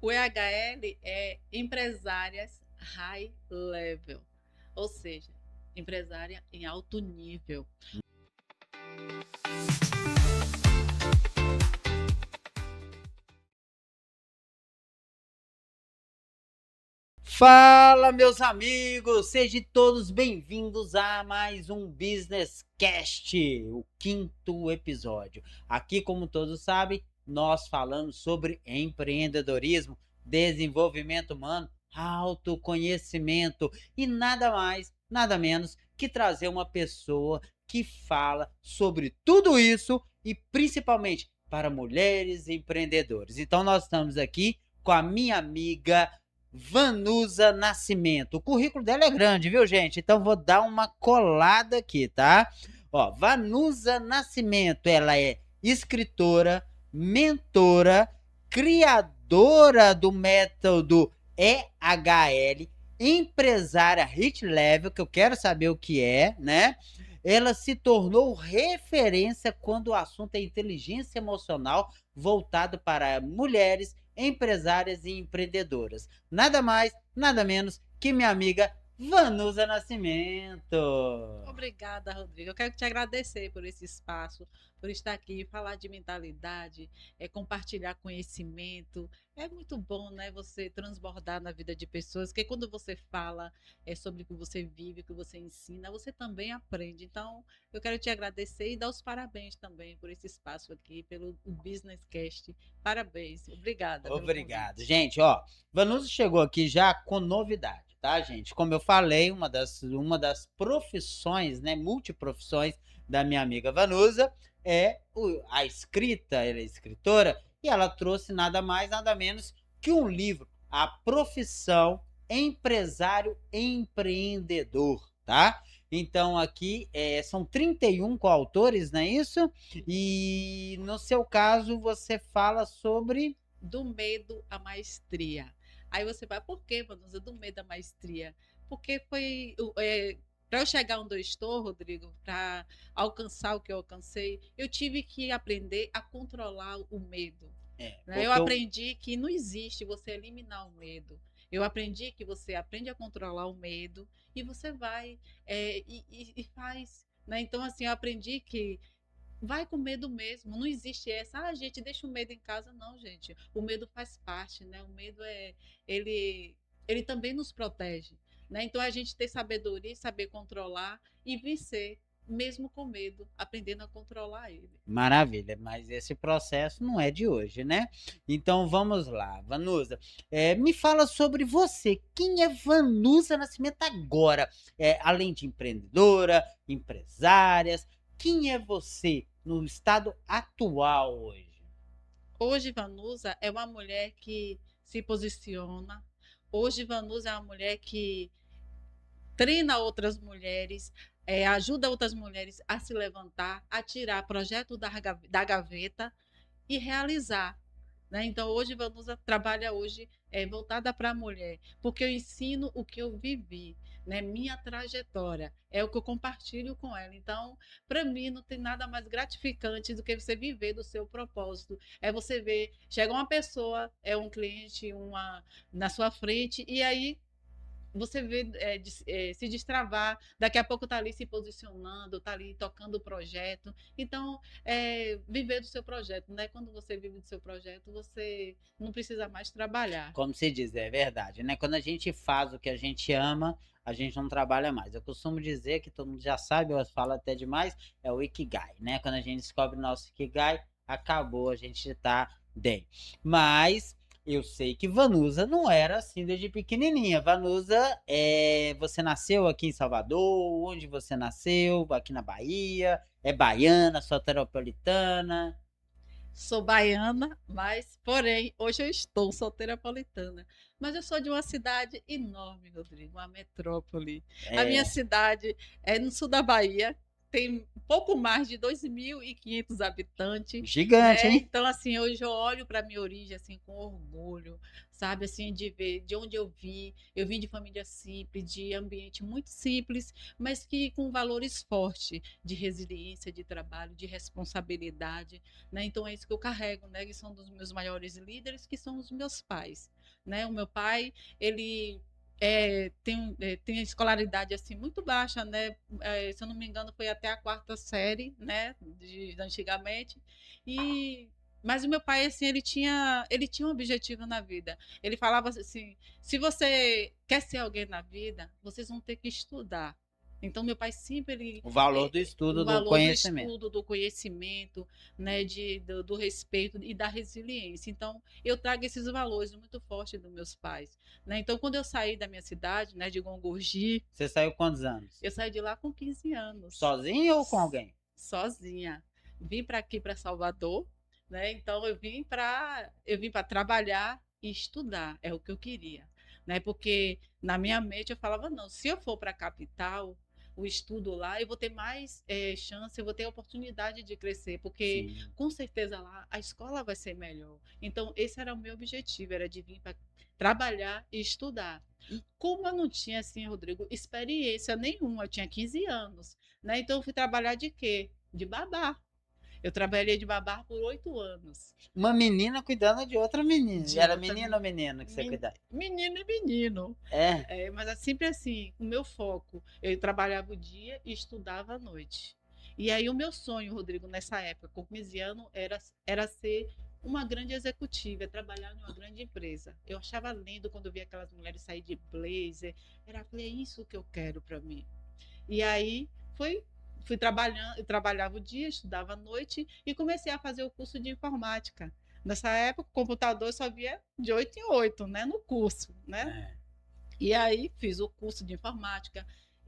O EHL é empresárias high level, ou seja, empresária em alto nível. Fala, meus amigos! Sejam todos bem-vindos a mais um Business Cast, o quinto episódio. Aqui, como todos sabem, nós falamos sobre empreendedorismo, desenvolvimento humano, autoconhecimento e nada mais, nada menos que trazer uma pessoa que fala sobre tudo isso e principalmente para mulheres empreendedores. Então, nós estamos aqui com a minha amiga Vanusa Nascimento. O currículo dela é grande, viu, gente? Então vou dar uma colada aqui, tá? Ó, Vanusa Nascimento, ela é escritora, mentora, criadora do método EHL, empresária hit level, que eu quero saber o que é, né? Ela se tornou referência quando o assunto é inteligência emocional voltado para mulheres empresárias e empreendedoras. Nada mais, nada menos que minha amiga Vanusa Nascimento. Obrigada, Rodrigo. Eu quero te agradecer por esse espaço, por estar aqui, falar de mentalidade, compartilhar conhecimento. É muito bom, né, você transbordar na vida de pessoas, porque quando você fala sobre o que você vive, o que você ensina, você também aprende. Então, eu quero te agradecer e dar os parabéns também por esse espaço aqui, pelo Business Cast. Parabéns. Obrigada pelo Obrigado. convite. Gente, ó, Vanusa chegou aqui já com novidade, tá, gente? Como eu falei, uma das profissões, né, multiprofissões da minha amiga Vanusa é a escrita, ela é escritora, e ela trouxe nada mais, nada menos que um livro, A Profissão Empresário Empreendedor, tá? Então aqui são 31 coautores, não é isso? E no seu caso você fala sobre Do medo à maestria. Aí você vai, por que, Vanusa, do medo à maestria? Porque foi. Para eu chegar onde eu estou, Rodrigo, para alcançar o que eu alcancei, eu tive que aprender a controlar o medo. Né? Eu porque eu aprendi que não existe você eliminar o medo. Eu aprendi que você aprende a controlar o medo e você vai e faz. Né? Então, assim, eu aprendi que vai com medo mesmo. Não existe essa, gente, deixa o medo em casa, não, gente. O medo faz parte, né? O medo ele, ele também nos protege, né? Então a gente ter sabedoria, saber controlar e vencer, mesmo com medo, aprendendo a controlar ele. Maravilha, mas esse processo não é de hoje, né? Então vamos lá, Vanusa. Me fala sobre você. Quem é Vanusa Nascimento agora? Além de empreendedora, empresárias, quem é você no estado atual hoje? Hoje, Vanusa é uma mulher que se posiciona. Hoje, Vanusa é uma mulher que treina outras mulheres, ajuda outras mulheres a se levantar, a tirar projeto da gaveta e realizar. Né? Então, hoje, Vanusa trabalha hoje voltada para a mulher, porque eu ensino o que eu vivi, né? Minha trajetória, é o que eu compartilho com ela. Então, para mim, não tem nada mais gratificante do que você viver do seu propósito. É você ver, chega uma pessoa, é um cliente, na sua frente, e aí você vê se destravar, daqui a pouco está ali se posicionando, está ali tocando o projeto. Então, viver do seu projeto, né? Quando você vive do seu projeto, você não precisa mais trabalhar. Como se diz, é verdade, né? Quando a gente faz o que a gente ama, a gente não trabalha mais. Eu costumo dizer que todo mundo já sabe, eu falo até demais, é o Ikigai, né? Quando a gente descobre o nosso Ikigai, acabou, a gente tá bem. Mas eu sei que Vanusa não era assim desde pequenininha. Vanusa, você nasceu aqui em Salvador? Onde você nasceu? Aqui na Bahia? É baiana, soteropolitana? Sou baiana, mas, porém, hoje eu estou solteira paulitana. Mas eu sou de uma cidade enorme, Rodrigo, uma metrópole. A minha É, cidade é no sul da Bahia, tem pouco mais de 2.500 habitantes, Gigante, né? hein? Então, assim, hoje eu olho para minha origem assim com orgulho, sabe? Assim, de ver de onde eu vim. Eu vim de família simples, de ambiente muito simples, mas que com valores fortes de resiliência, de trabalho, de responsabilidade, né? Então é isso que eu carrego, né? Que são dos meus maiores líderes, que são os meus pais, né? O meu pai, ele tem escolaridade assim muito baixa, né? Se eu não me engano, foi até a quarta série, né? De antigamente. E mas o meu pai assim, ele tinha um objetivo na vida. Ele falava assim: se você quer ser alguém na vida, vocês vão ter que estudar. Então meu pai sempre O valor eh, do o estudo, do valor do conhecimento. estudo, do conhecimento, né, do respeito e da resiliência. Então, eu trago esses valores muito fortes dos meus pais, né? Então, quando eu saí da minha cidade, né, de Gongorji, Você saiu quantos anos? eu saí de lá com 15 anos, Sozinho ou com alguém? sozinha. Vim para aqui, para Salvador, né? Então, eu vim para trabalhar e estudar, é o que eu queria, né? Porque na minha mente eu falava, não, se eu for para a capital, o estudo lá, eu vou ter mais chance, eu vou ter oportunidade de crescer, porque Sim. com certeza lá a escola vai ser melhor. Então, esse era o meu objetivo, era de vir para trabalhar e estudar. Como eu não tinha, assim, Rodrigo, experiência nenhuma, eu tinha 15 anos, né? Então, eu fui trabalhar de quê? De babá. Eu trabalhei de babá por 8 anos. Uma menina cuidando de outra menina. De Era outra menina ou menino que você cuidava? menino e menino. É. Mas é sempre assim, o meu foco, eu trabalhava o dia e estudava à noite. E aí o meu sonho, Rodrigo, nessa época, com 15 anos, era ser uma grande executiva, trabalhar em uma grande empresa. Eu achava lindo quando eu via aquelas mulheres sair de blazer. Falei, é isso que eu quero para mim. E aí fui trabalhando, eu trabalhava o dia, estudava à noite e comecei a fazer o curso de informática. Nessa época, o computador só via de 8 em 8, né, no curso, né? É. E aí fiz o curso de informática,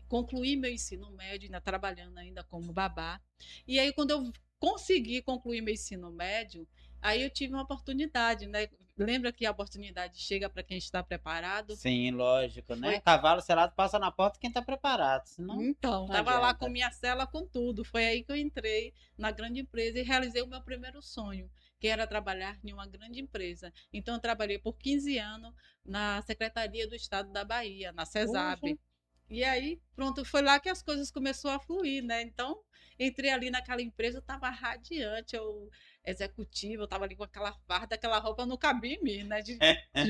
concluí meu ensino médio, ainda trabalhando ainda como babá. E aí quando eu consegui concluir meu ensino médio, aí eu tive uma oportunidade, né? Lembra que a oportunidade chega para quem está preparado? Sim, lógico, né? Foi Cavalo selado passa na porta quem tá preparado, senão Então, não estava lá com adianta. minha cela, com tudo. Foi aí que eu entrei na grande empresa e realizei o meu primeiro sonho, que era trabalhar em uma grande empresa. Então, eu trabalhei por 15 anos na Secretaria do Estado da Bahia, na Poxa, CESAB. E aí, pronto, foi lá que as coisas começaram a fluir, né? Então, entrei ali naquela empresa, eu estava radiante, eu executiva, eu estava ali com aquela farda, aquela roupa não cabia em mim, né? De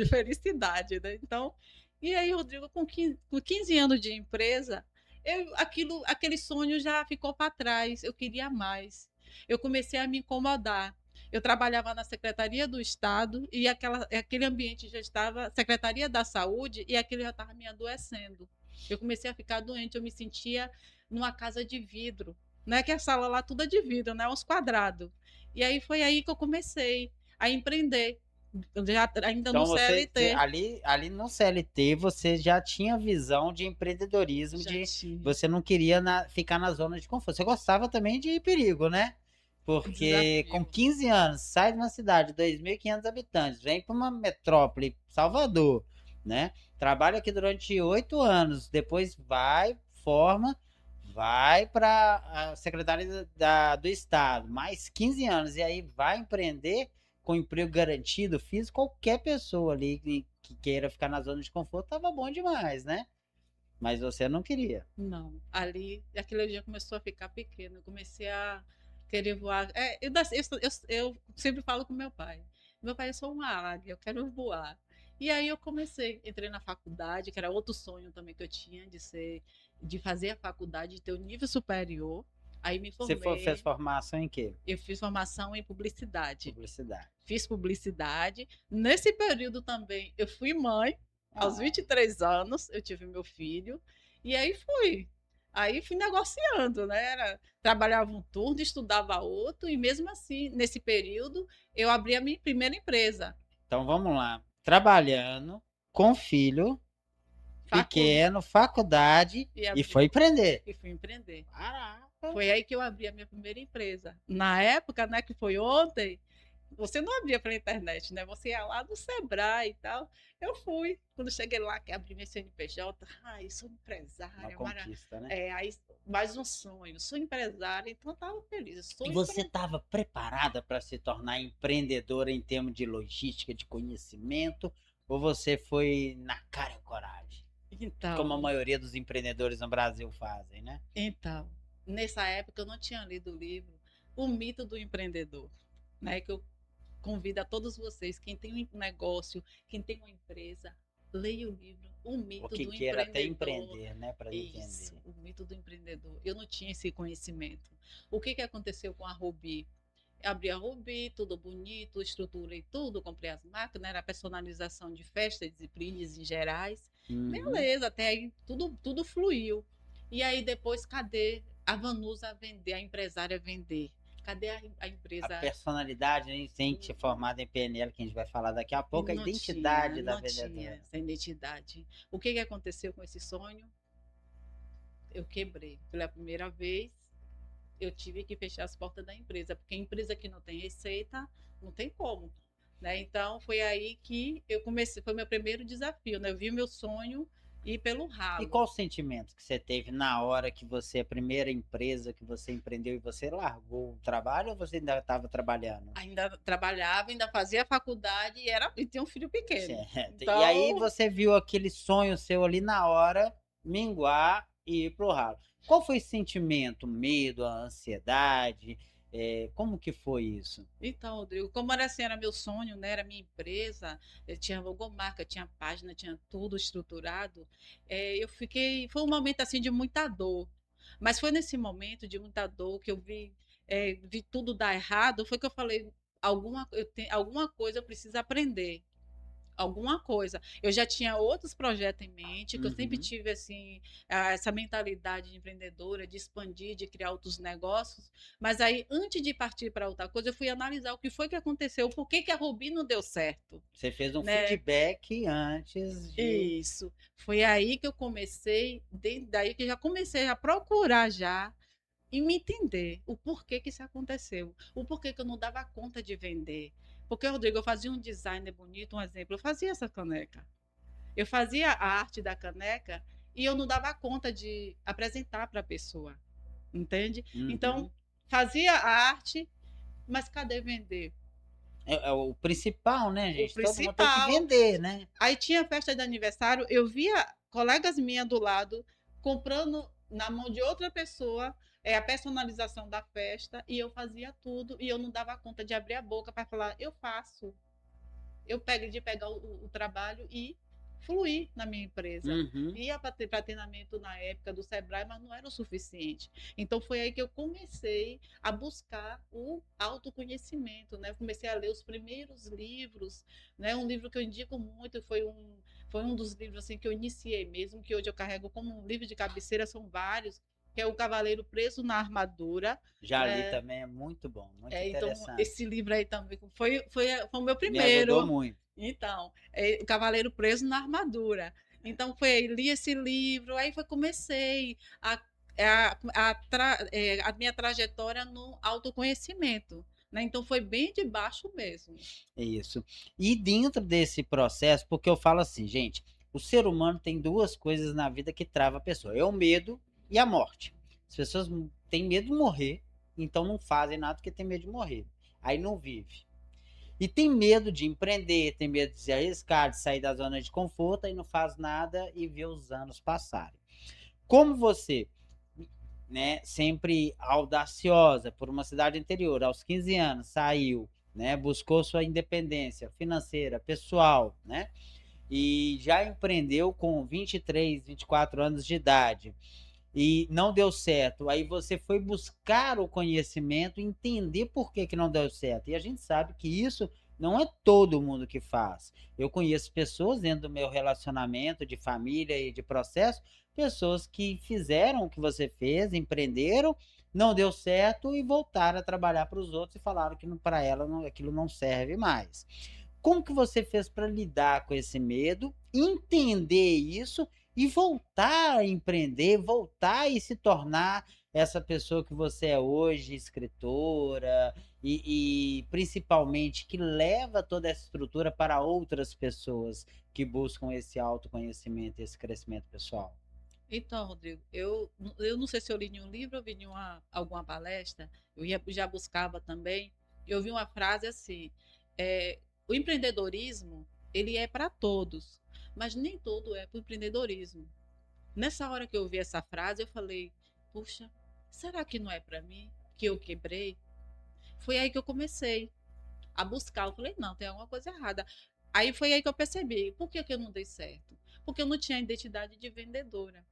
felicidade, né? Então, e aí, Rodrigo, com 15 anos de empresa, aquele sonho já ficou para trás. Eu queria mais. Eu comecei a me incomodar. Eu trabalhava na Secretaria do Estado e aquele ambiente já estava, Secretaria da Saúde, e aquele já estava me adoecendo. Eu comecei a ficar doente, eu me sentia numa casa de vidro. Não é que a sala lá tudo é de vidro, né? Uns quadrados. E aí foi aí que eu comecei a empreender, ainda no então você CLT. ali no CLT você já tinha visão de empreendedorismo, Já de tinha. você não queria ficar na zona de conforto. Você gostava também de perigo, né? Porque com Desafio. 15 anos, sai de uma cidade de 2.500 habitantes, vem para uma metrópole, Salvador, né? Trabalha aqui durante 8 anos, depois vai, forma, vai para a Secretaria do Estado, mais 15 anos, e aí vai empreender com emprego garantido, fiz qualquer pessoa ali que queira ficar na zona de conforto, tava bom demais, né? Mas você não queria. Não, ali, aquele dia começou a ficar pequeno. Eu comecei a querer voar. Eu sempre falo com meu pai. Meu pai, eu sou uma águia, eu quero voar. E aí eu comecei, entrei na faculdade, que era outro sonho também que eu tinha de fazer a faculdade, de ter o nível superior. Aí me Fez formei, formação em quê? eu fiz formação em publicidade. Publicidade. Fiz publicidade. Nesse período também, eu fui mãe. Aos Ah, 23 anos, eu tive meu filho. E aí fui. Aí fui negociando, né? Trabalhava um turno, estudava outro. E mesmo assim, nesse período, eu abri a minha primeira empresa. então vamos lá. Trabalhando com filho Faculdade. pequeno, faculdade E, e foi empreender. e fui empreender. Caraca. Foi aí que eu abri a minha primeira empresa. Na época, né, que foi ontem, você não abria pela internet, né? Você ia lá no Sebrae e tal. Eu fui. Quando cheguei lá, que abri meu CNPJ, ai, sou Uma empresária, conquista, né? aí, mais um sonho, sou empresária, então eu estava feliz. Eu E sou você empresária. estava preparada para se tornar empreendedora em termos de logística, de conhecimento, ou você foi na cara e coragem? Como a Então, maioria dos empreendedores no Brasil fazem, né? então, nessa época eu não tinha lido o livro O Mito do Empreendedor, né? Que eu convido a todos vocês, quem tem um negócio, quem tem uma empresa, leia o livro O Ou Mito que do queira até Empreendedor. empreender, né, para Isso, entender. o mito do empreendedor. Eu não tinha esse conhecimento. O que que aconteceu com a Rubi? Eu abri a Rubi, tudo bonito, estruturei tudo, comprei as máquinas, era personalização de festas e brindes em gerais. Uhum. Beleza, até aí tudo fluiu. E aí depois, cadê a Vanusa a vender, a empresária a vender? Cadê a A empresa? personalidade, a gente tem que ser formada em PNL, que a gente vai falar daqui a E pouco, a identidade da não tinha vendedora. essa identidade. O que que aconteceu com esse sonho? Eu quebrei pela primeira vez. Eu tive que fechar as portas da empresa, porque a empresa que não tem receita, não tem como, né? Então foi aí que eu comecei, foi meu primeiro desafio, né? Eu vi meu sonho ir pelo E ralo. qual o sentimento que você teve na hora que você, a primeira empresa que você empreendeu e você largou o trabalho ou você ainda estava trabalhando? Ainda trabalhava, ainda fazia faculdade e tinha um filho pequeno. Certo. E aí Então, você viu aquele sonho seu ali na hora minguar e ir pro ralo. Qual foi esse sentimento? Medo, a ansiedade? Como que foi isso? Então, Rodrigo, como era assim, era meu sonho, né? Era minha empresa, eu tinha logomarca, tinha página, tinha tudo estruturado. Eu fiquei, foi um momento assim de muita dor. Mas foi nesse momento de muita dor que eu vi tudo dar errado, foi que eu falei, alguma coisa eu preciso aprender. Alguma coisa. Eu já tinha outros projetos em mente, que eu sempre Uhum. tive assim, essa mentalidade de empreendedora, de expandir, de criar outros negócios. Mas aí, antes de partir para outra coisa, eu fui analisar o que foi que aconteceu, por que que a Rubi não deu certo, Você fez um né? feedback antes de. Isso. Foi aí que eu comecei, daí que eu já comecei a procurar já e me entender o porquê que isso aconteceu, o porquê que eu não dava conta de vender. Porque, Rodrigo, eu fazia um design bonito, um exemplo, eu fazia essa caneca. Eu fazia a arte da caneca e eu não dava conta de apresentar para a pessoa, entende? Então, Uhum. fazia a arte, mas cadê vender? É o principal, né, O gente? Todo mundo tem que principal. vender, né? Aí tinha festa de aniversário, eu via colegas minhas do lado comprando na mão de outra pessoa a personalização da festa e eu fazia tudo e eu não dava conta de abrir a boca para falar, eu faço. Eu pego de pegar o trabalho e fluir na minha empresa. Uhum. Ia para treinamento na época do Sebrae, mas não era o suficiente. Então foi aí que eu comecei a buscar o autoconhecimento, né? Eu comecei a ler os primeiros livros, né? Um livro que eu indico muito foi um dos livros assim que eu iniciei mesmo, que hoje eu carrego como um livro de cabeceira, são vários, que é o Cavaleiro Preso na Armadura, Já li né? também, é muito bom, muito Então, interessante. esse livro aí também foi o meu Me ajudou primeiro. muito. Então, o Cavaleiro Preso na Armadura. Então, foi aí, li esse livro, aí foi, comecei a minha trajetória no autoconhecimento. Né? Então, foi bem de baixo mesmo. Isso. E dentro desse processo, porque eu falo assim, gente, o ser humano tem duas coisas na vida que trava a pessoa: é o medo e a morte. As pessoas têm medo de morrer, então não fazem nada porque tem medo de morrer. Aí não vive. E tem medo de empreender, tem medo de se arriscar, de sair da zona de conforto, aí não faz nada e vê os anos passarem. Como você, né, sempre audaciosa por uma cidade interior, aos 15 anos, saiu, né, buscou sua independência financeira, pessoal, né, e já empreendeu com 23, 24 anos de idade e não deu certo, aí você foi buscar o conhecimento, entender por que que não deu certo. E a gente sabe que isso não é todo mundo que faz. Eu conheço pessoas dentro do meu relacionamento de família e de processo, pessoas que fizeram o que você fez, empreenderam, não deu certo e voltaram a trabalhar para os outros e falaram que para ela aquilo não serve mais. Como que você fez para lidar com esse medo, entender isso e voltar a empreender, voltar e se tornar essa pessoa que você é hoje, escritora, e principalmente que leva toda essa estrutura para outras pessoas que buscam esse autoconhecimento e esse crescimento pessoal? Então, Rodrigo, eu não sei se eu li em um livro ou vi em alguma palestra, já buscava também, eu vi uma frase assim, é, o empreendedorismo, ele é para todos, mas nem todo é para o empreendedorismo. Nessa hora que eu vi essa frase, eu falei, puxa, será que não é para mim? Que eu quebrei? Foi aí que eu comecei a buscar. Eu falei, não, tem alguma coisa errada. Aí foi aí que eu percebi, por que eu não dei certo? Porque eu não tinha identidade de vendedora.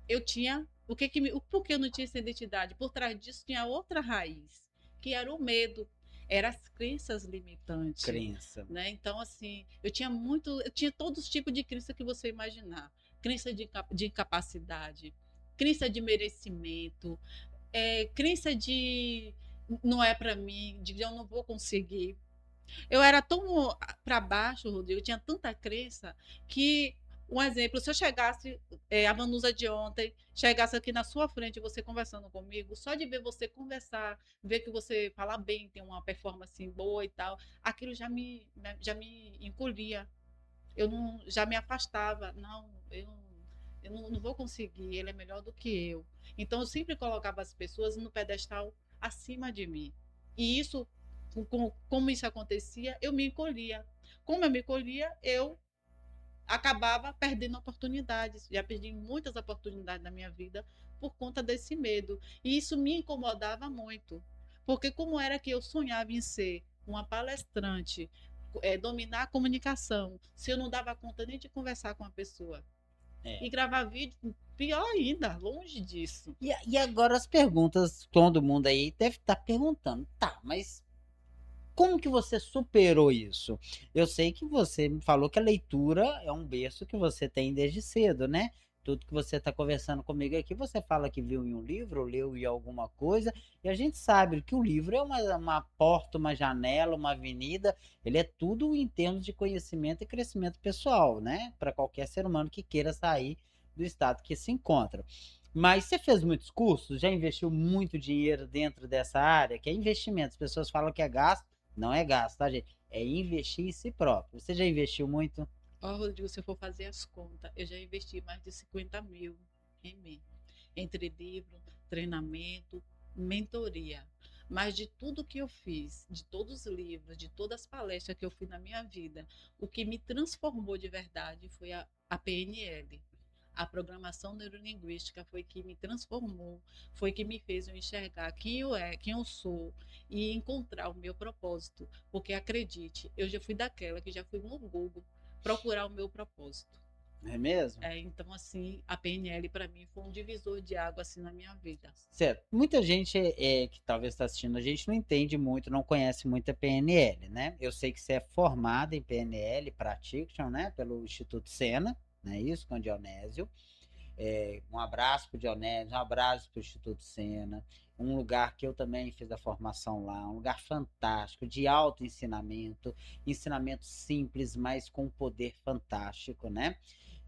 Eu tinha, por que eu não tinha essa identidade? Por trás disso tinha outra raiz, que era o medo, eram as crenças limitantes, Crença. né? Então, assim, eu tinha todos os tipos de crença que você imaginar. Crença de incapacidade, crença de merecimento, crença de não é para mim, de que eu não vou conseguir. Eu era tão para baixo, Rodrigo, eu tinha tanta crença que, um exemplo, se eu chegasse, a Vanusa de ontem, chegasse aqui na sua frente, você conversando comigo, só de ver você conversar, ver que você fala bem, tem uma performance boa e tal, aquilo já me encolhia. Eu não, já me afastava. Não, eu não vou conseguir, ele é melhor do que eu. Então, eu sempre colocava as pessoas no pedestal acima de mim. E isso, como isso acontecia, eu me encolhia. Como eu me encolhia, eu acabava perdendo oportunidades. Já perdi muitas oportunidades na minha vida por conta desse medo. E isso me incomodava muito. Porque como era que eu sonhava em ser uma palestrante, dominar a comunicação, se eu não dava conta nem de conversar com a pessoa? É. E gravar vídeo, pior ainda, longe disso. E agora as perguntas, todo mundo aí deve estar perguntando, tá, mas como que você superou isso? Eu sei que você me falou que a leitura é um berço que você tem desde cedo, né? Tudo que você está conversando comigo aqui, você fala que viu em um livro, leu em alguma coisa, e a gente sabe que o livro é uma porta, uma janela, uma avenida, ele é tudo em termos de conhecimento e crescimento pessoal, né? Para qualquer ser humano que queira sair do estado que se encontra. Mas você fez muitos cursos, já investiu muito dinheiro dentro dessa área, que é investimento. As pessoas falam que é gasto, não é gasto, tá, gente? É investir em si próprio. Você já investiu muito? Ó, Rodrigo, se eu for fazer as contas, eu já investi mais de 50 mil em mim. Entre livro, treinamento, mentoria. Mas de tudo que eu fiz, de todos os livros, de todas as palestras que eu fiz na minha vida, o que me transformou de verdade foi a PNL. A programação neurolinguística foi que me transformou, foi que me fez eu enxergar quem eu sou e encontrar o meu propósito. Porque acredite, eu já fui daquela que já fui no Google procurar o meu propósito. É mesmo? Então, assim, a PNL para mim foi um divisor de água assim na minha vida. Certo. Muita gente que talvez está assistindo a gente não entende muito, não conhece muito a PNL, né? Eu sei que você é formada em PNL, Practitioner, né? Pelo Instituto Sena, não é isso? Com o Dionésio. Um abraço para o Dionésio, um abraço para o Instituto Sena, um lugar que eu também fiz a formação lá, um lugar fantástico, de alto ensinamento, ensinamento simples, mas com poder fantástico, né?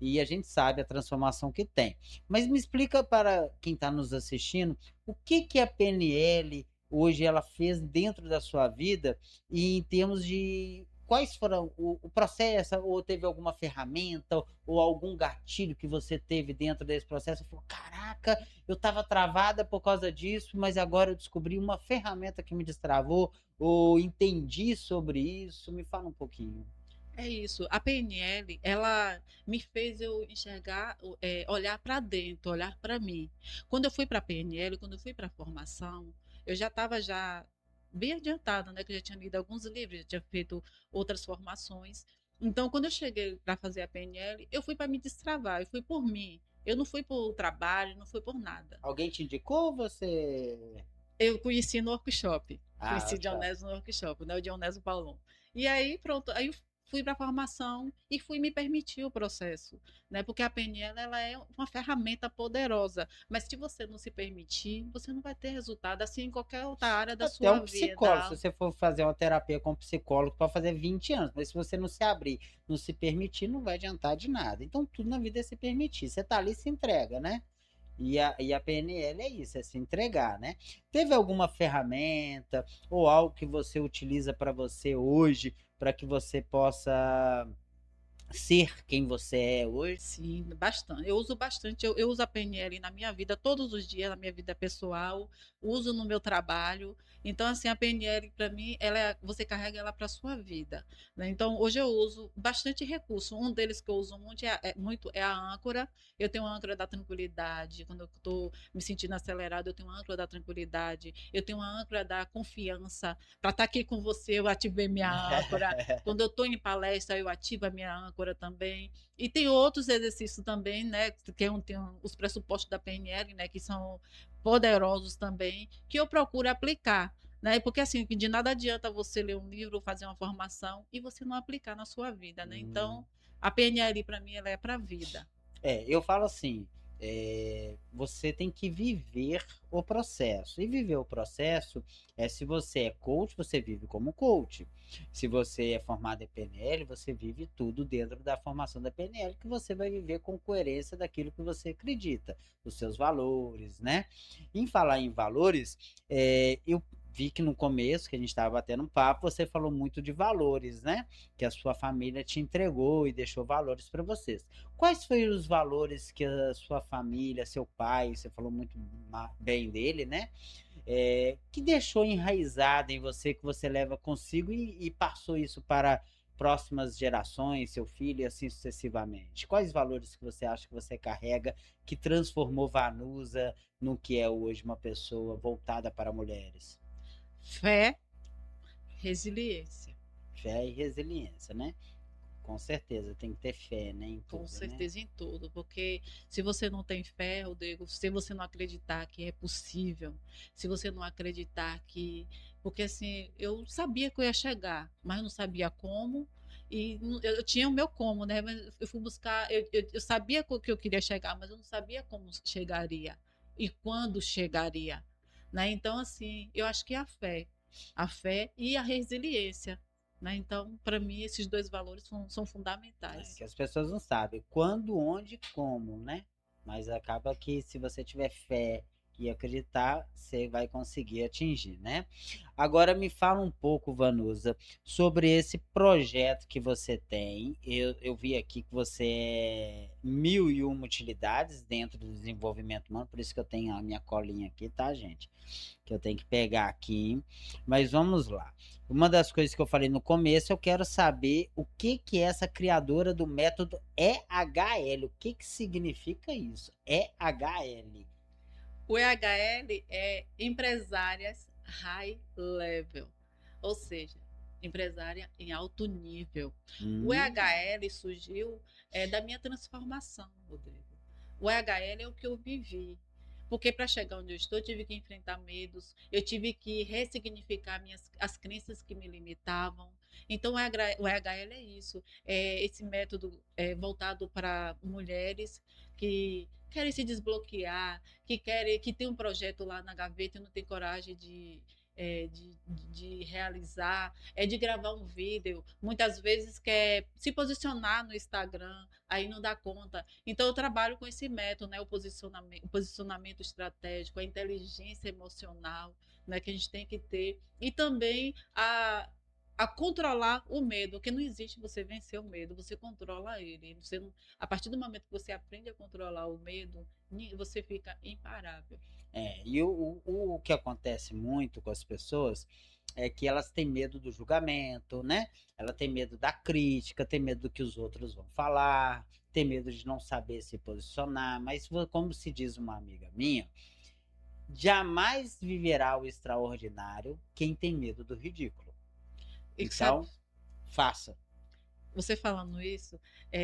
E a gente sabe a transformação que tem. Mas me explica para quem está nos assistindo, o que que a PNL hoje ela fez dentro da sua vida e em termos de quais foram o processo, ou teve alguma ferramenta, ou algum gatilho que você teve dentro desse processo? Você falou, caraca, eu estava travada por causa disso, mas agora eu descobri uma ferramenta que me destravou, ou entendi sobre isso. Me fala um pouquinho. É isso. A PNL, ela me fez eu enxergar, olhar para dentro, olhar para mim. Quando eu fui para a PNL, quando eu fui para a formação, eu já estava já bem adiantada, né? Que eu já tinha lido alguns livros, já tinha feito outras formações. Então, quando eu cheguei para fazer a PNL, eu fui para me destravar, eu fui por mim. Eu não fui por trabalho, não fui por nada. Alguém te indicou ou você... Eu conheci no workshop. Ah, Conheci tá. Dionésio no workshop, né? O Dionésio Paulon. E aí, pronto, aí eu fui para a formação e fui me permitir o processo, né? Porque a PNL ela é uma ferramenta poderosa, mas se você não se permitir, você não vai ter resultado, assim em qualquer outra área da Até um sua psicólogo, se vida. você for fazer uma terapia com um psicólogo, pode fazer 20 anos, mas se você não se abrir, não se permitir, não vai adiantar de nada. Então, tudo na vida é se permitir. Você tá ali, se entrega, né? E a PNL é isso, é se entregar, né. Teve alguma ferramenta ou algo que você utiliza para você hoje, para que você possa ser quem você é hoje? Sim, bastante. Eu uso bastante. Eu uso a PNL na minha vida todos os dias, na minha vida pessoal, uso no meu trabalho. Então, assim, a PNL para mim, você carrega ela para sua vida, né? Então, hoje eu uso bastante recurso. Um deles que eu uso muito é a âncora. Eu tenho a âncora da tranquilidade. Quando eu estou me sentindo acelerado, eu tenho a âncora da tranquilidade. Eu tenho a âncora da confiança. Para estar aqui com você, eu ativei minha âncora. Quando eu estou em palestra, eu ativo a minha âncora também. E tem outros exercícios também, né, tem os pressupostos da PNL, né, que são poderosos também, que eu procuro aplicar, né? Porque assim, de nada adianta você ler um livro, fazer uma formação e você não aplicar na sua vida, né? Hum. Então, a PNL para mim ela é para a vida. Eu falo assim, você tem que viver o processo. E viver o processo se você é coach, você vive como coach. Se você é formado em PNL, você vive tudo dentro da formação da PNL, que você vai viver com coerência daquilo que você acredita, os seus valores, né? Em falar em valores, eu vi que no começo, que a gente estava batendo um papo, você falou muito de valores, né? Que a sua família te entregou e deixou valores para vocês. Quais foram os valores que a sua família, seu pai, você falou muito bem dele, né? Que deixou enraizado em você, que você leva consigo e passou isso para próximas gerações, seu filho e assim sucessivamente? Quais valores que você acha que você carrega que transformou Vanusa no que é hoje uma pessoa voltada para mulheres? Fé, resiliência. Fé e resiliência, né? Com certeza, tem que ter fé, né, em Com tudo, né? certeza em tudo, porque se você não tem fé, Rodrigo, se você não acreditar que é possível, se você não acreditar que. Porque assim, eu sabia que eu ia chegar, mas não sabia como, e eu tinha o meu como, né? Mas eu fui buscar, eu sabia que eu queria chegar, mas eu não sabia como chegaria e quando chegaria, né? Então, assim, eu acho que a fé e a resiliência. Né? Então, para mim, esses dois valores são Que fundamentais. as pessoas não sabem quando, onde e como, né? Mas acaba que se você tiver fé e acreditar, você vai conseguir atingir, né? Agora me fala um pouco, Vanusa, sobre esse projeto que você tem. Eu vi aqui que você é 1001 utilidades dentro do desenvolvimento humano, por isso que eu tenho a minha colinha aqui, tá, gente? Que eu tenho que pegar aqui. Mas vamos lá. Uma das coisas que eu falei no começo, eu quero saber o que que é essa criadora do método EHL. O que que significa isso? EHL. O EHL é empresárias high level, ou seja, empresária em alto nível. O Hum, EHL surgiu da minha transformação, Rodrigo. O EHL é o que eu vivi. Porque para chegar onde eu estou, eu tive que enfrentar medos, eu tive que ressignificar as crenças que me limitavam. Então, o EHL é isso, é esse método voltado para mulheres que querem se desbloquear, que tem um projeto lá na gaveta e não tem coragem de realizar, de gravar um vídeo, muitas vezes quer se posicionar no Instagram, aí não dá conta. Então eu trabalho com esse método, né, o posicionamento estratégico, a inteligência emocional, né, que a gente tem que ter, e também a controlar o medo, porque não existe você vencer o medo, você controla ele. A partir do momento que você aprende a controlar o medo, você fica imparável. e o que acontece muito com as pessoas é que elas têm medo do julgamento, né? Ela tem medo da crítica, tem medo do que os outros vão falar, tem medo de não saber se posicionar. Mas, como se diz uma amiga minha, jamais viverá o extraordinário quem tem medo do ridículo. E sabe, Então, faça. você falando isso,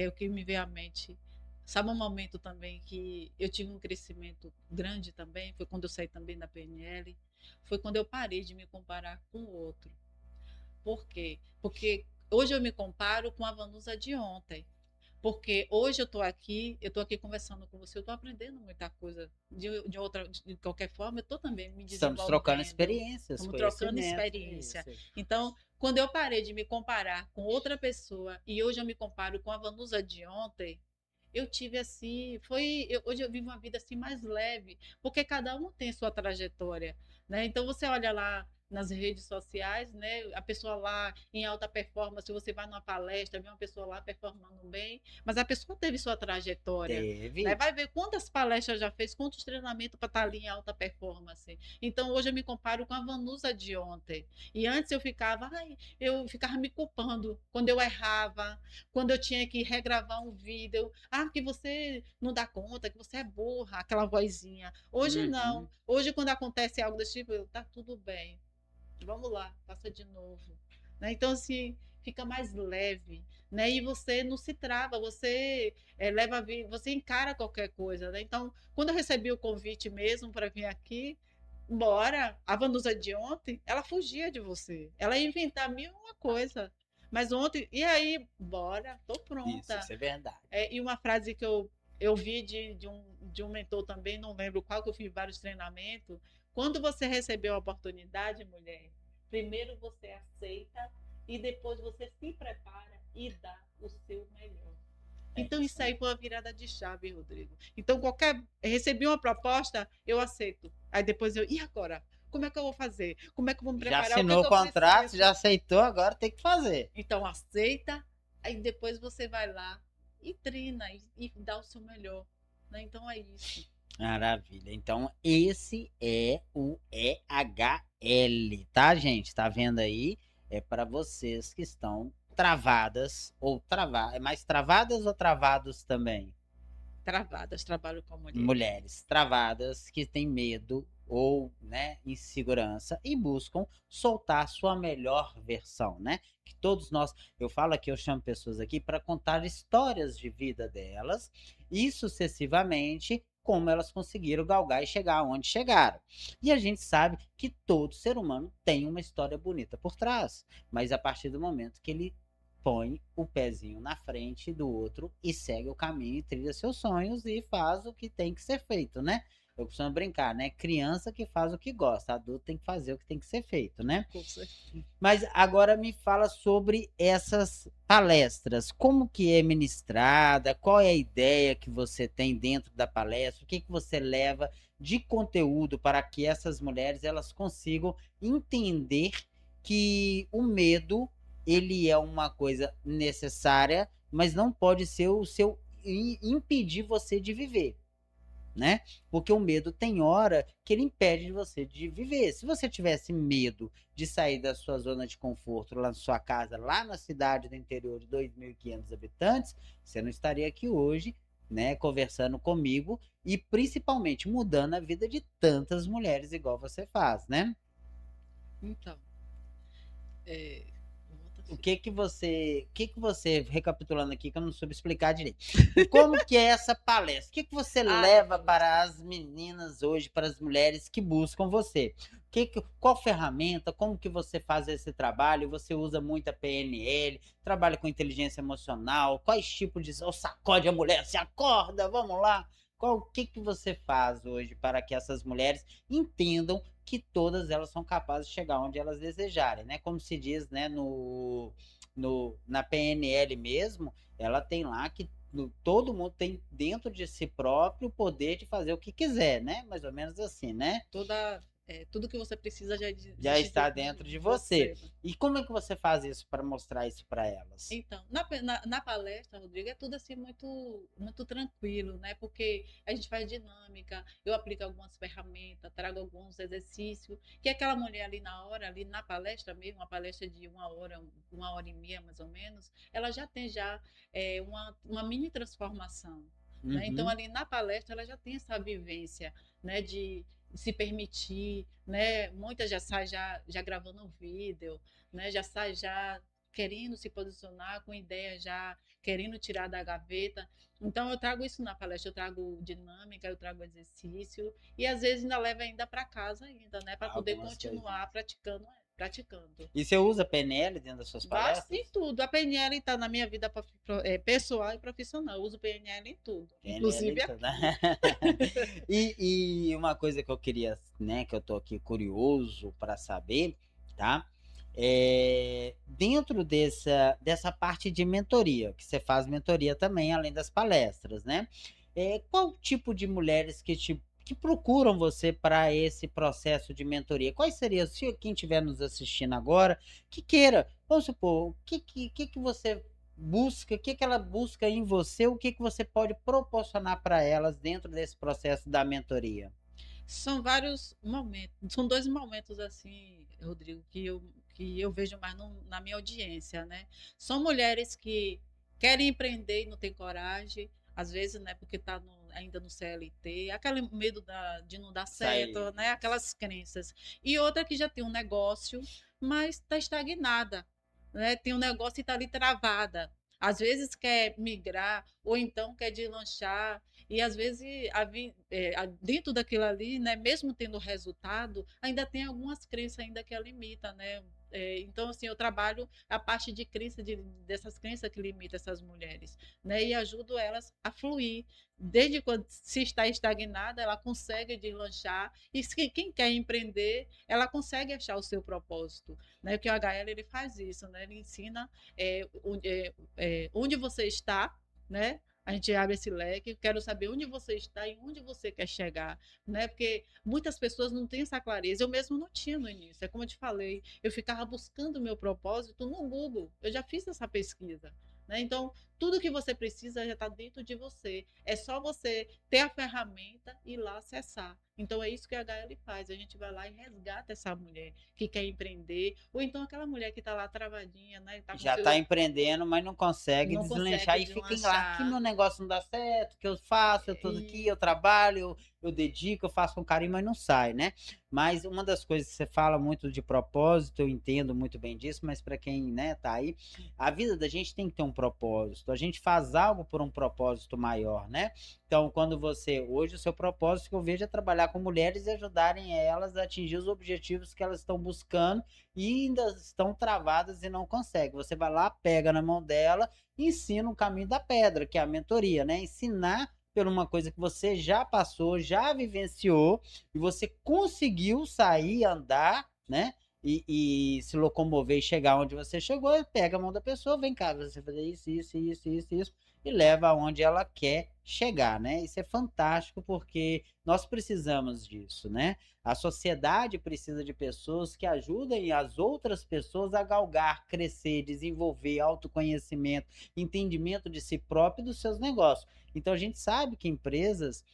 o que me veio à mente. Sabe um momento também que eu tive um crescimento grande também, foi quando eu saí também da PNL, foi quando eu parei de me comparar com o outro. Por quê? Porque hoje eu me comparo com a Vanusa de ontem. Porque hoje eu estou aqui conversando com você, eu estou aprendendo muita coisa de qualquer forma, eu estou também me Estamos trocando desenvolvendo, experiências, estamos trocando conhecimento, experiência. isso. Então, quando eu parei de me comparar com outra pessoa e hoje eu me comparo com a Vanusa de ontem, eu tive assim, hoje eu vivo uma vida assim mais leve, porque cada um tem sua trajetória, né? Então você olha lá nas redes sociais, né? A pessoa lá em alta performance, você vai numa palestra, vê uma pessoa lá performando bem, mas a pessoa teve sua trajetória, né? Teve. Vai ver quantas palestras já fez, quantos treinamentos para estar ali em alta performance. Então hoje eu me comparo com a Vanusa de ontem. E antes eu ficava me culpando quando eu errava, quando eu tinha que regravar um vídeo. Ah, que você não dá conta, que você é burra, aquela vozinha. Hoje Uhum. não. Hoje, quando acontece algo desse tipo, tá tudo bem. Vamos lá, faça de novo. Né? Então, assim, fica mais leve, né? E você não se trava, você você encara qualquer coisa, né? Então, quando eu recebi o convite mesmo para vir aqui, bora. A Vanusa de ontem, ela fugia de você. Ela ia inventar mil e uma coisa. Mas ontem, e aí, bora, tô Isso pronta. é verdade. E uma frase que eu vi de um mentor também, não lembro qual, que eu fiz vários treinamentos. Quando você recebeu a oportunidade, mulher, primeiro você aceita e depois você se prepara e dá o seu melhor. É Então, isso isso aí. aí foi uma virada de chave, Rodrigo. Então, recebi uma proposta, eu aceito. Aí depois e agora? Como é que eu vou fazer? Como é que eu vou me Já preparar? O que é assinou que o eu contrato, preciso? já aceitou, agora tem que fazer. Então, aceita, aí depois você vai lá e treina e dá o seu melhor. Né? Então, é isso. Maravilha. Então, esse é o EHL, tá, gente? Tá vendo aí? É para vocês que estão travadas ou é mais travadas ou travados também? Travadas, trabalho com mulheres. Mulheres travadas que têm medo ou, né, insegurança e buscam soltar sua melhor versão, né? Que todos nós, eu falo aqui, eu chamo pessoas aqui para contar histórias de vida delas e sucessivamente como elas conseguiram galgar e chegar onde chegaram. E a gente sabe que todo ser humano tem uma história bonita por trás, mas a partir do momento que ele põe o pezinho na frente do outro e segue o caminho e trilha seus sonhos e faz o que tem que ser feito, né? Eu costumo brincar, né? Criança que faz o que gosta, adulto tem que fazer o que tem que ser feito, né? Com certeza. Mas agora me fala sobre essas palestras, como que é ministrada, qual é a ideia que você tem dentro da palestra, o que que você leva de conteúdo para que essas mulheres elas consigam entender que o medo ele é uma coisa necessária, mas não pode ser o seu impedir você de viver, né? Porque o medo tem hora que ele impede você de viver. Se você tivesse medo de sair da sua zona de conforto lá na sua casa, lá na cidade do interior de 2.500 habitantes, você não estaria aqui hoje, né, conversando comigo e principalmente mudando a vida de tantas mulheres igual você faz, né? Então, é, volta assim. Recapitulando aqui, que eu não soube explicar direito. Como que é essa palestra? O que que você Da leva palestra. para as meninas hoje, para as mulheres que buscam você? Qual ferramenta, como que você faz esse trabalho? Você usa muita PNL, trabalha com inteligência emocional? Quais tipos de... Ou sacode a mulher, se acorda, vamos lá. O que que você faz hoje para que essas mulheres entendam que todas elas são capazes de chegar onde elas desejarem, né? Como se diz, né, na PNL mesmo, ela tem lá que todo mundo tem dentro de si próprio o poder de fazer o que quiser, né? Mais ou menos assim, né? Tudo que você precisa já Já existe está dentro dentro de de você. você. Né? E como é que você faz isso para mostrar isso para elas? Então, na palestra, Rodrigo, é tudo assim muito tranquilo, né? Porque a gente faz dinâmica, eu aplico algumas ferramentas, trago alguns exercícios, que aquela mulher ali na hora, ali na palestra mesmo, uma palestra de 1 hora, 1 hora e meia mais ou menos, ela já tem uma mini transformação. Né? Então, Uhum. ali na palestra, ela já tem essa vivência, né? De se permitir, né? Muitas já saem já gravando um vídeo, né? Já sai já querendo se posicionar, com ideia já querendo tirar da gaveta. Então eu trago isso na palestra, eu trago dinâmica, eu trago exercício e às vezes ainda levo ainda para casa ainda, né, para poder Algumas coisinhas. continuar praticando. E você usa PNL dentro das suas Basta em palestras? tudo. A PNL está na minha vida pessoal e profissional. Eu uso PNL em tudo, PNL, inclusive então, né? aqui. E uma coisa que eu queria, né, que eu tô aqui curioso para saber, tá? Dentro dessa parte de mentoria, que você faz mentoria também, além das palestras, né? Qual tipo de mulheres que procuram você para esse processo de mentoria? Quais seriam, se quem estiver nos assistindo agora, que queira, vamos supor, o que você busca, o que ela busca em você, o que você pode proporcionar para elas dentro desse processo da mentoria? São vários momentos, são 2 momentos, assim, Rodrigo, que eu vejo mais na minha audiência, né. São mulheres que querem empreender e não têm coragem, às vezes, né, porque está ainda no CLT, aquele medo de não dar certo, Sair. né, aquelas crenças. E outra que já tem um negócio, mas está estagnada, né, tem um negócio e está ali travada. Às vezes quer migrar ou então quer deslanchar e às vezes dentro daquilo ali, né, mesmo tendo resultado, ainda tem algumas crenças ainda que a limita, né? Então, assim, eu trabalho a parte de crença, dessas crenças que limitam essas mulheres, né? E ajudo elas a fluir. Desde quando se está estagnada, ela consegue deslanchar. E quem quer empreender, ela consegue achar o seu propósito, né? Porque o HL ele faz isso, né? Ele ensina onde você está, né? A gente abre esse leque, quero saber onde você está e onde você quer chegar, né? Porque muitas pessoas não têm essa clareza. Eu mesmo não tinha no início. É como eu te falei, eu ficava buscando o meu propósito no Google. Eu já fiz essa pesquisa, né? Então, tudo que você precisa já está dentro de você. É só você ter a ferramenta e ir lá acessar. Então, é isso que a HL faz. A gente vai lá e resgata essa mulher que quer empreender, ou então aquela mulher que está lá travadinha, né? Está com Já está seu. empreendendo, mas não consegue Não deslanchar consegue e fica em lá, que deslanchar. meu negócio não dá certo, que eu faço, eu tô aqui, eu trabalho, eu dedico, eu faço com carinho, mas não sai, né? Mas uma das coisas que você fala muito de propósito, eu entendo muito bem disso, mas para quem, né, tá aí, a vida da gente tem que ter um propósito. A gente faz algo por um propósito maior, né? Então, quando hoje o seu propósito que eu vejo é trabalhar com mulheres e ajudarem elas a atingir os objetivos que elas estão buscando e ainda estão travadas e não conseguem. Você vai lá, pega na mão dela e ensina o caminho da pedra, que é a mentoria, né? Ensinar por uma coisa que você já passou, já vivenciou e você conseguiu sair, andar, né? E se locomover e chegar onde você chegou, pega a mão da pessoa, vem cá, você fazer isso, e leva aonde ela quer chegar, né? Isso é fantástico porque nós precisamos disso, né? A sociedade precisa de pessoas que ajudem as outras pessoas a galgar, crescer, desenvolver autoconhecimento, entendimento de si próprio e dos seus negócios. Então a gente sabe que empresas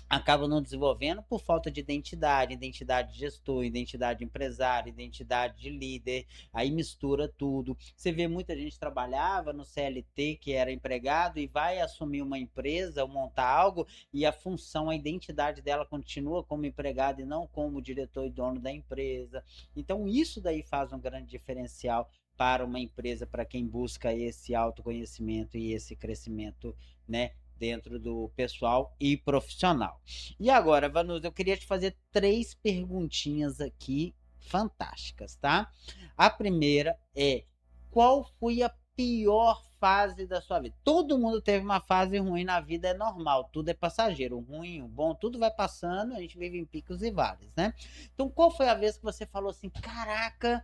acabam não desenvolvendo por falta de identidade, identidade de gestor, identidade de empresário, identidade de líder, aí mistura tudo. Você vê muita gente trabalhava no CLT, que era empregado, e vai assumir uma empresa, ou montar algo, e a função, a identidade dela continua como empregado e não como diretor e dono da empresa. Então, isso daí faz um grande diferencial para uma empresa, para quem busca esse autoconhecimento e esse crescimento, né, dentro do pessoal e profissional. E agora, Vanusa, eu queria te fazer 3 perguntinhas aqui fantásticas, tá? A primeira é: qual foi a pior fase da sua vida? Todo mundo teve uma fase ruim na vida, é normal, tudo é passageiro, o ruim, o bom, tudo vai passando, a gente vive em picos e vales, né? Então, qual foi a vez que você falou assim: caraca,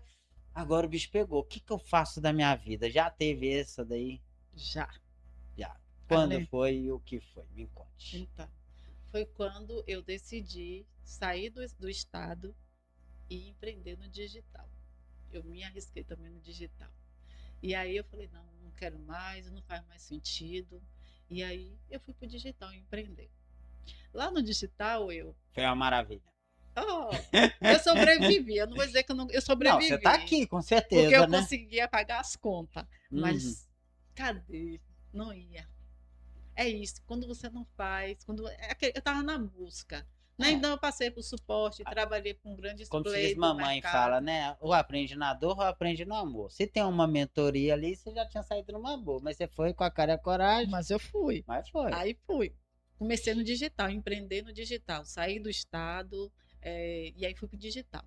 agora o bicho pegou, o que que eu faço da minha vida? Já teve essa daí? Já. Já. Quando Ale, foi e o que foi? Me conte. então, foi quando eu decidi sair do estado e empreender no digital. Eu me arrisquei também no digital. E aí eu falei, não, não quero mais, não faz mais sentido. E aí eu fui para o digital empreender. Lá no digital Foi uma maravilha. oh, eu sobrevivi. Eu não vou dizer que eu Não, você tá sobrevivi, aqui, com porque eu certeza, né? conseguia pagar as contas. Uhum. Mas cadê? Não ia. É isso, quando você não faz, eu estava na busca. Né? É. Então eu passei por suporte, trabalhei com grandes Como se diz players do mamãe fala, mercado. né? Ou aprende na dor ou aprende no amor. Se tem uma mentoria ali, você já tinha saído numa boa. Mas você foi com a cara e a coragem, Mas eu fui. mas foi. Aí fui. Comecei no digital, empreender no digital. Saí do estado, e aí fui para o digital.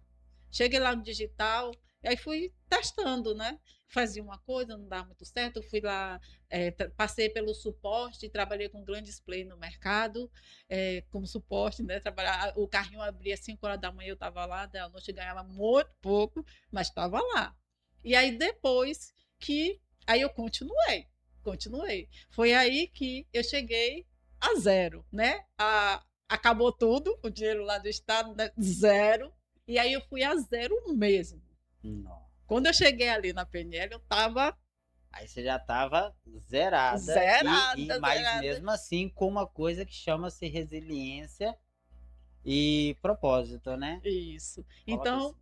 Cheguei lá no digital, E aí fui testando, né? Fazia uma coisa, não dava muito certo. Eu fui lá, passei pelo suporte, trabalhei com grandes players no mercado, como suporte, né? Trabalhar, o carrinho abria às 5 horas da manhã, eu estava lá, da noite ganhava muito pouco, mas estava lá. E aí depois que aí eu continuei. Foi aí que eu cheguei a zero, né? Acabou tudo, o dinheiro lá do estado, né? Zero. E aí eu fui a zero mesmo. Não. Quando eu cheguei ali na PNL, eu estava Aí você já estava zerada, zerada, mas zerada. mesmo assim com uma coisa que chama-se resiliência e propósito, né? Isso. Coloca Então, assim.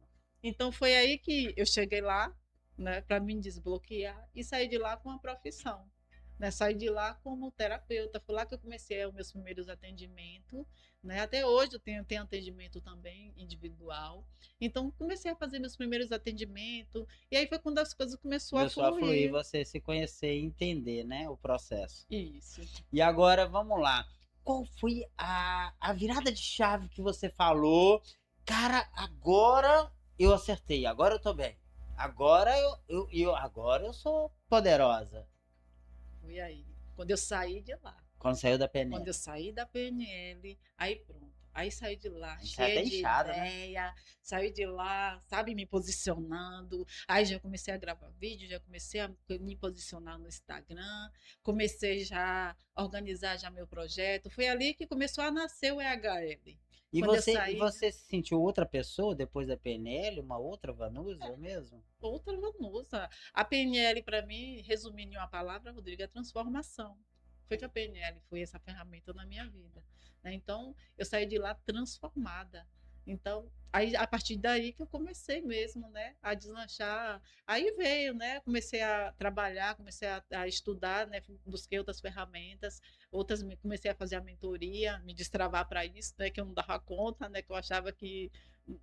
então foi aí que eu cheguei lá, né, para me desbloquear e sair de lá com a profissão. Né, saí de lá como terapeuta. Foi lá que eu comecei os meus primeiros atendimentos. Né? Até hoje eu tenho atendimento também individual. Então, comecei a fazer meus primeiros atendimentos. E aí foi quando as coisas começaram a Começou a fluir, fluir. você se conhecer e entender, né, o processo. Isso. E agora, vamos lá. Qual foi a virada de chave que você falou? Cara, agora eu acertei, agora eu tô bem. Agora agora eu sou poderosa. Foi aí. Quando eu saí de lá. Quando saiu da Quando PNL. eu saí da PNL, aí pronto. Aí saí de lá A gente sai cheia até de inchada, né? ideia, saí de lá, sabe, me posicionando. Aí já comecei a gravar vídeo, já comecei a me posicionar no Instagram, comecei já a organizar já meu projeto. Foi ali que começou a nascer o EHL. Quando eu E saí, você se sentiu outra pessoa depois da PNL? Uma outra Vanusa mesmo? outra Vanusa. A PNL, para mim, resumindo em uma palavra, Rodrigo, é transformação. Foi que a PNL foi essa ferramenta na minha vida. Né? Então, eu saí de lá transformada. Então, aí, a partir daí que eu comecei mesmo, né, a deslanchar. Aí veio, né, comecei a trabalhar, comecei a estudar, né, busquei outras ferramentas, comecei a fazer a mentoria, me destravar para isso, né, que eu não dava conta, né, que eu achava que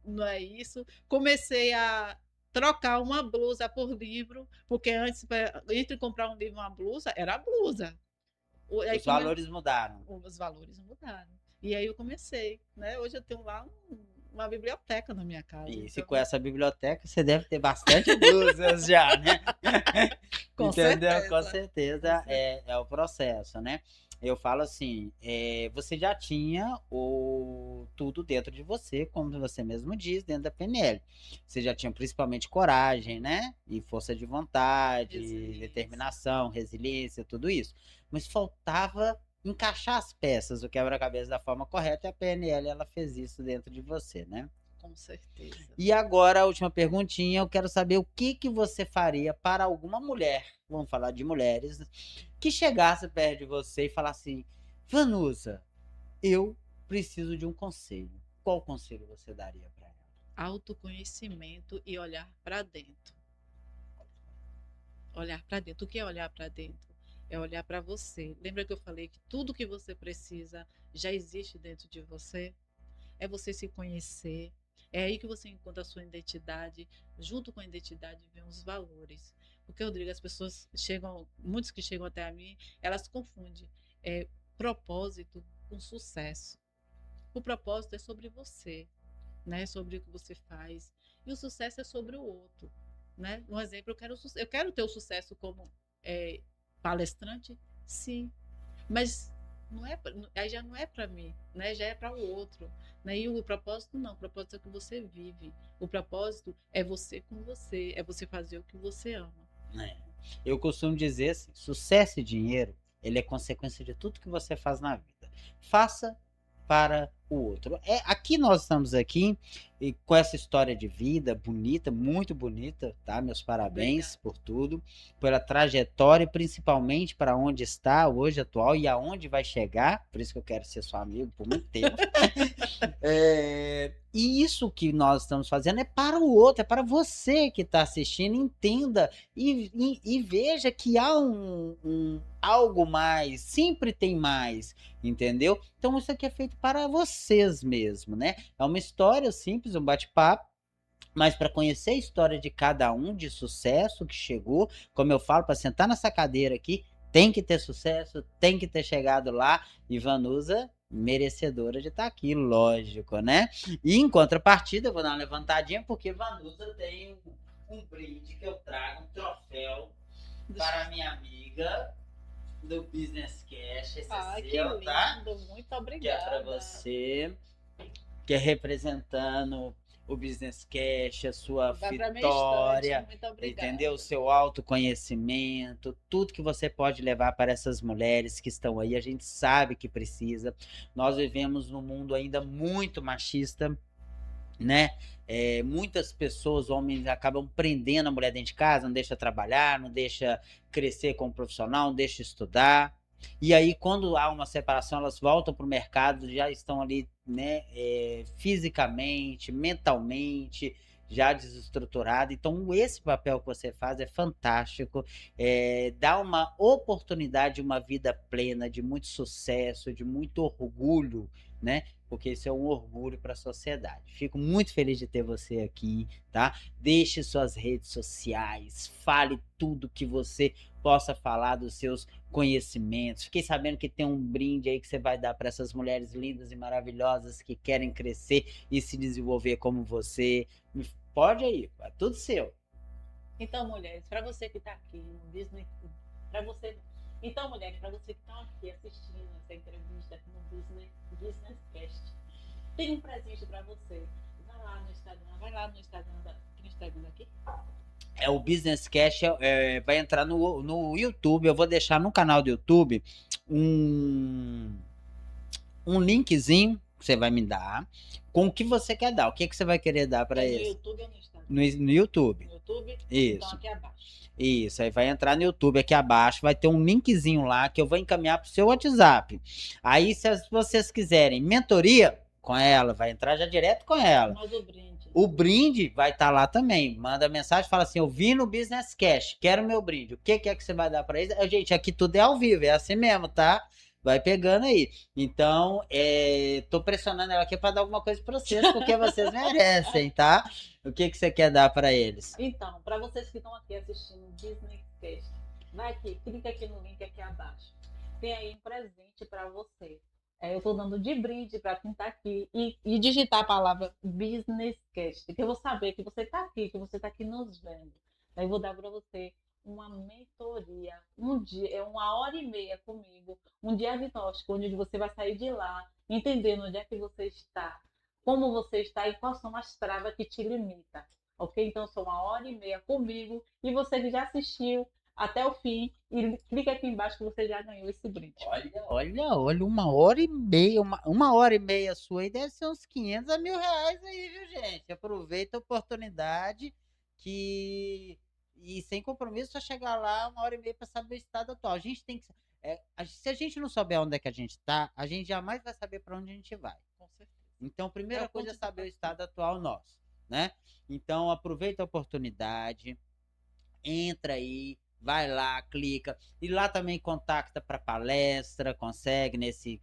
não é isso. Comecei a trocar uma blusa por livro, porque antes, entre comprar um livro e uma blusa, era a blusa. Aí Os valores mudaram. os valores mudaram. E aí eu comecei, né? Hoje eu tenho lá uma biblioteca na minha casa. E se Então, com essa biblioteca, você deve ter bastante blusas já, né? com Entendeu? Com certeza. Com certeza certeza. é o processo, né? Eu falo assim, você já tinha tudo dentro de você, como você mesmo diz, dentro da PNL. Você já tinha principalmente coragem, né? E força de vontade, Resiliência. determinação, resiliência, tudo isso. Mas faltava encaixar as peças, o quebra-cabeça da forma correta, e a PNL ela fez isso dentro de você, né? Com certeza. E agora, a última perguntinha, eu quero saber o que que você faria para alguma mulher, vamos falar de mulheres, que chegasse perto de você e falasse: Vanusa, eu preciso de um conselho. Qual conselho você daria para ela? Autoconhecimento e olhar para dentro. Olhar para dentro. O que é olhar para dentro? É olhar para você. Lembra que eu falei que tudo que você precisa já existe dentro de você? É você se conhecer. É aí que você encontra a sua identidade. Junto com a identidade vem os valores. Porque, Rodrigo, as pessoas chegam, muitos que chegam até a mim, elas confundem é, propósito com sucesso. O propósito é sobre você, né? Sobre o que você faz. E o sucesso é sobre o outro. Né? Um exemplo, eu quero ter o sucesso como é, palestrante, sim, mas não é, aí já não é para mim, né? Já é para o outro. Né? E o propósito não, o propósito é que você vive. O propósito é você com você, é você fazer o que você ama. É. Eu costumo dizer assim, sucesso e dinheiro, ele é consequência de tudo que você faz na vida. Faça para o outro. Aqui nós estamos aqui e com essa história de vida bonita, muito bonita, tá? Meus parabéns Obrigada. por tudo, pela trajetória, principalmente para onde está hoje atual e aonde vai chegar. Por isso que eu quero ser seu amigo por muito tempo. E isso que nós estamos fazendo é para o outro, é para você que está assistindo, entenda e veja que há algo mais, sempre tem mais, entendeu? Então isso aqui é feito para vocês mesmo, né? É uma história simples, um bate-papo. Mas para conhecer a história de cada um de sucesso que chegou, como eu falo, para sentar nessa cadeira aqui, tem que ter sucesso, tem que ter chegado lá. E Vanusa, merecedora de estar aqui, lógico, né? E em contrapartida, eu vou dar uma levantadinha, porque Vanusa tem um brinde que eu trago, um troféu para minha amiga do Business Cash. Esse Ai, é que seu, lindo. tá? Muito Que é obrigada. para você, que é representando o Business Cash, a sua Vai para minha estante. vitória, Muito obrigada. entendeu? O seu autoconhecimento, tudo que você pode levar para essas mulheres que estão aí. A gente sabe que precisa. Nós vivemos num mundo ainda muito machista, né? Muitas pessoas, homens, acabam prendendo a mulher dentro de casa, não deixa trabalhar, não deixa crescer como profissional, não deixa estudar. E aí, quando há uma separação, elas voltam para o mercado, já estão ali, né, fisicamente, mentalmente, já desestruturadas. Então, esse papel que você faz é fantástico, dá uma oportunidade de uma vida plena, de muito sucesso, de muito orgulho, né? Porque isso é um orgulho para a sociedade. Fico muito feliz de ter você aqui, tá? Deixe suas redes sociais, fale tudo que você possa falar dos seus conhecimentos. Fiquei sabendo que tem um brinde aí que você vai dar para essas mulheres lindas e maravilhosas que querem crescer e se desenvolver como você. Pode aí, é tudo seu. Então, mulheres, para você que está aqui no Business, para você, então, mulheres, para você que estão aqui assistindo essa entrevista no Business Cast, tem um presente para você. Vai lá no Instagram, no Instagram aqui. É o Business Cash, vai entrar no YouTube. Eu vou deixar no canal do YouTube um linkzinho que você vai me dar com o que você quer dar. O que você vai querer dar para No eles? YouTube ou no Instagram? No YouTube. No YouTube? Isso. Então aqui abaixo. Isso, aí vai entrar no YouTube aqui abaixo, vai ter um linkzinho lá que eu vou encaminhar pro seu WhatsApp. Aí, se vocês quiserem mentoria com ela, vai entrar já direto com ela. Mas o brinde. O brinde vai estar lá também. Manda mensagem, fala assim: eu vi no Business Cash, quero meu brinde. O que é que você vai dar para eles? Gente, aqui tudo é ao vivo, é assim mesmo, tá? Vai pegando aí. Então, tô pressionando ela aqui para dar alguma coisa para vocês, porque vocês merecem, tá? O que você quer dar para eles? Então, para vocês que estão aqui assistindo o Business Cast, vai aqui, clica aqui no link aqui abaixo. Tem aí um presente para você. Eu estou dando de brinde para quem está aqui e digitar a palavra Business Cast, que eu vou saber que você está aqui nos vendo. Aí eu vou dar para você uma mentoria, um dia, 1h30 comigo, um diagnóstico, onde você vai sair de lá entendendo onde é que você está, como você está e quais são as travas que te limitam. Ok? Então são 1h30 comigo e você que já assistiu até o fim e clica aqui embaixo que você já ganhou esse brinde. Olha, 1h30, uma hora e meia sua aí deve ser uns 500 a R$ 1.000 aí, viu, gente? Aproveita a oportunidade e sem compromisso, só chegar lá 1h30 para saber o estado atual. A gente tem que. Se a gente não souber onde é que a gente tá, a gente jamais vai saber para onde a gente vai. Com certeza. Então, a primeira coisa é saber o estado atual nosso, né? Então, aproveita a oportunidade, entra aí, vai lá, clica. E lá também contacta para palestra, consegue nesse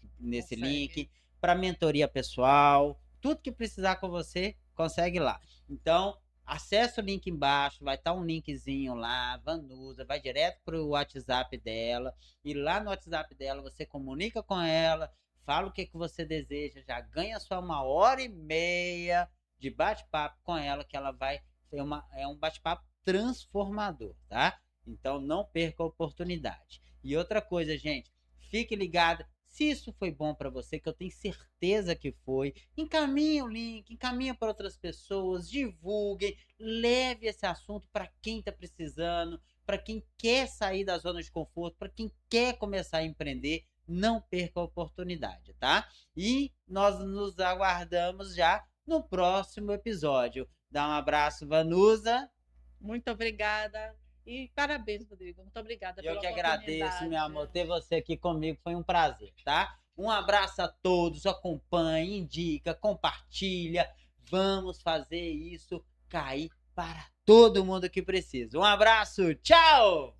link, para mentoria pessoal, tudo que precisar com você, consegue lá. Então, acessa o link embaixo, vai estar um linkzinho lá, Vanusa, vai direto para o WhatsApp dela, e lá no WhatsApp dela você comunica com ela, fala o que você deseja, já ganha só 1h30 de bate-papo com ela, que ela vai ser um bate-papo transformador, tá? Então não perca a oportunidade. E outra coisa, gente, fique ligado. Se isso foi bom para você, que eu tenho certeza que foi, encaminhe o link, encaminhe para outras pessoas, divulguem, leve esse assunto para quem está precisando, para quem quer sair da zona de conforto, para quem quer começar a empreender. Não perca a oportunidade, tá? E nós nos aguardamos já no próximo episódio. Dá um abraço, Vanusa. Muito obrigada. E parabéns, Rodrigo. Muito obrigada pela Eu que oportunidade. agradeço, meu amor. Ter você aqui comigo foi um prazer, tá? Um abraço a todos. Acompanhe, indica, compartilha. Vamos fazer isso cair para todo mundo que precisa. Um abraço. Tchau!